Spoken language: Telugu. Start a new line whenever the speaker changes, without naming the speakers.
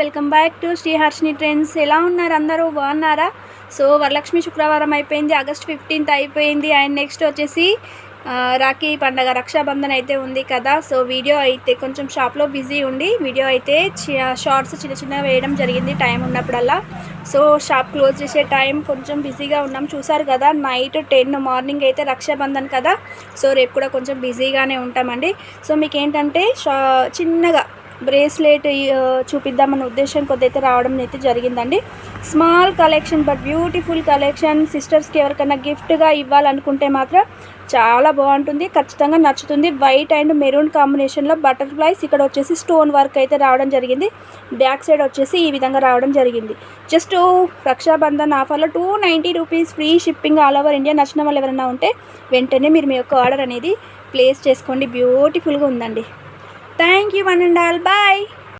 Welcome back to Shri Harshini trends. ఎలా ఉన్నారు అందరూ? బాగున్నారా? సో వరలక్ష్మి శుక్రవారం అయిపోయింది, August 15th అయిపోయింది. అండ్ నెక్స్ట్ వచ్చేసి రాఖీ పండగ, రక్షాబంధన్ అయితే ఉంది కదా. సో వీడియో అయితే కొంచెం షాప్లో బిజీ ఉండి వీడియో అయితే షార్ట్స్ చిన్న వేయడం జరిగింది టైం ఉన్నప్పుడల్లా. సో షాప్ క్లోజ్ చేసే టైం కొంచెం బిజీగా ఉన్నాం. చూసారు కదా, నైట్ 10 మార్నింగ్ అయితే రక్షాబంధన్ కదా. సో రేపు కూడా కొంచెం బిజీగానే ఉంటామండి. సో మీకు ఏంటంటే చిన్నగా బ్రేస్లెట్ చూపిద్దామన్న ఉద్దేశం కొద్దైతే రావడం అయితే జరిగిందండి. Small collection but beautiful collection. సిస్టర్స్కి ఎవరికైనా గిఫ్ట్గా ఇవ్వాలనుకుంటే మాత్రం చాలా బాగుంటుంది, ఖచ్చితంగా నచ్చుతుంది. వైట్ అండ్ మెరూన్ కాంబినేషన్లో బటర్ఫ్లైస్, ఇక్కడ వచ్చేసి స్టోన్ వర్క్ అయితే రావడం జరిగింది. బ్యాక్ సైడ్ వచ్చేసి ఈ విధంగా రావడం జరిగింది. జస్ట్ రక్షాబంధన్ ఆఫర్లో 290 rupees, free shipping all over India. నచ్చిన వాళ్ళు ఎవరైనా ఉంటే వెంటనే మీరు మీ యొక్క ఆర్డర్ అనేది ప్లేస్ చేసుకోండి. బ్యూటిఫుల్గా ఉందండి. Thank you one and all. Bye.